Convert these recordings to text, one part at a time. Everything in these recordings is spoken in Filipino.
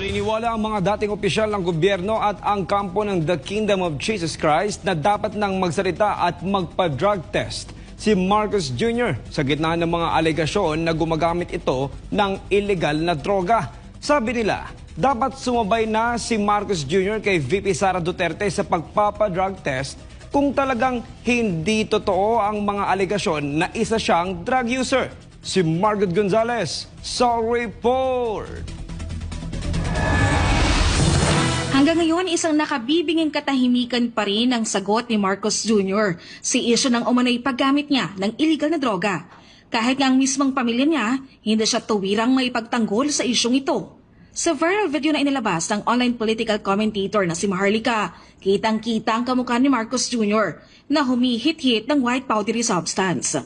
Naniniwala ang mga dating opisyal ng gobyerno at ang kampo ng The Kingdom of Jesus Christ na dapat nang magsalita at magpa-drug test si Marcos Jr. sa gitna ng mga alegasyon na gumagamit ito ng illegal na droga. Sabi nila, dapat sumabay na si Marcos Jr. kay VP Sara Duterte sa pagpapa-drug test kung talagang hindi totoo ang mga alegasyon na isa siyang drug user. Si Margot Gonzalez sa report. Hanggang ngayon, isang nakabibinging katahimikan pa rin ang sagot ni Marcos Jr. si isyu ng umano'y paggamit niya ng illegal na droga. Kahit nga ang mismong pamilya niya, hindi siya tuwirang maipagtanggol sa isyong ito. Sa viral video na inilabas ng online political commentator na si Maharlika, kitang-kita ang kamukha ni Marcos Jr. na humihit-hit ng white powdery substance.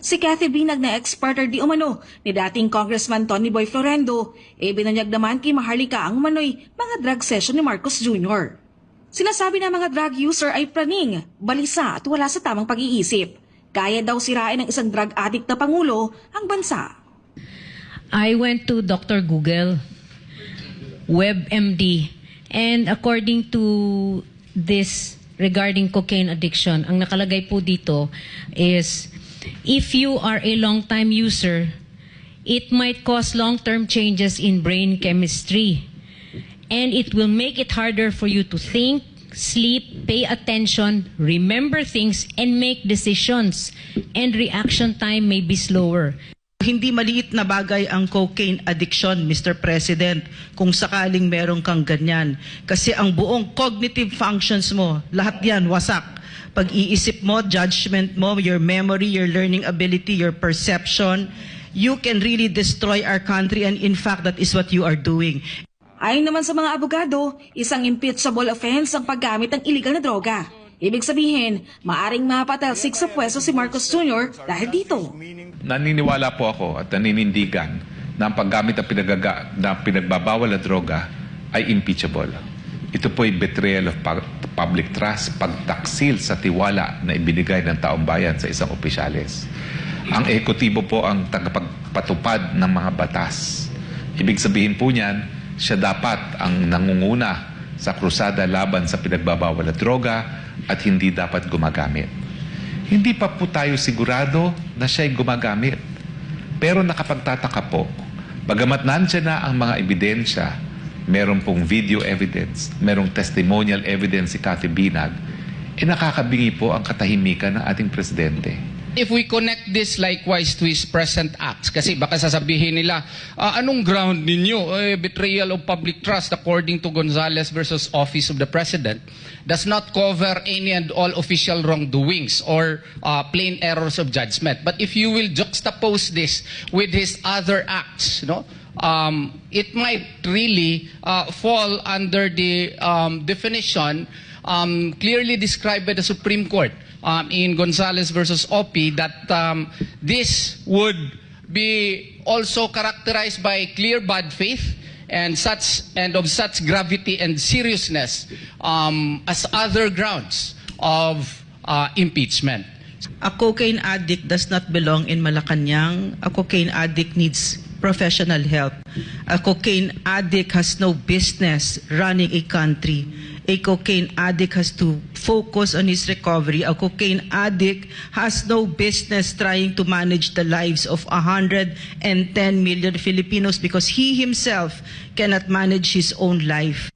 Si Cathy Binag na ex-partner di umano ni dating Congressman Tony Boy Florendo, binunyag naman kay Maharlika ang umano'y mga drug session ni Marcos Jr. Sinasabi na mga drug user ay praning, balisa at wala sa tamang pag-iisip. Kaya daw sirain ng isang drug addict na pangulo ang bansa. I went to Dr. Google, WebMD, and according to this regarding cocaine addiction, ang nakalagay po dito is if you are a long-time user, it might cause long-term changes in brain chemistry. And it will make it harder for you to think, sleep, pay attention, remember things, and make decisions. And reaction time may be slower. Hindi maliit na bagay ang cocaine addiction, Mr. President, kung sakaling meron kang ganyan. Kasi ang buong cognitive functions mo, lahat yan wasak. Pag-iisip mo, judgment mo, your memory, your learning ability, your perception, you can really destroy our country, and in fact, that is what you are doing. Ayon naman sa mga abogado, isang impeachable offense ang paggamit ng illegal na droga. Ibig sabihin, maaring mapatalsik sa pwesto si Marcos Jr. dahil dito. Naniniwala po ako at naninindigan na ang paggamit ng pinagbabawal na droga ay impeachable. Ito po ay betrayal of public trust, pagtaksil sa tiwala na ibinigay ng taong bayan sa isang opisyales. Ang ehekutibo po ang tagapagpatupad ng mga batas. Ibig sabihin po niyan, siya dapat ang nangunguna sa krusada laban sa pinagbabawal na droga at hindi dapat gumagamit. Hindi pa po tayo sigurado na siya ay gumagamit. Pero nakapagtataka po, bagamat nandiyan na ang mga ebidensya, meron pong video evidence, merong testimonial evidence si Cathy Binag, nakakabingi po ang katahimikan ng ating presidente. If we connect this likewise to his present acts, kasi baka sasabihin nila, anong ground ninyo? Betrayal of public trust according to Gonzales versus Office of the President does not cover any and all official wrongdoings or plain errors of judgment. But if you will juxtapose this with his other acts, it might really fall under the definition clearly described by the Supreme Court in Gonzales versus OP that this would be also characterized by clear bad faith and of such gravity and seriousness as other grounds of impeachment. A cocaine addict does not belong in Malacanang. A cocaine addict needs professional help. A cocaine addict has no business running a country. A cocaine addict has to focus on his recovery. A cocaine addict has no business trying to manage the lives of 110 million Filipinos because he himself cannot manage his own life.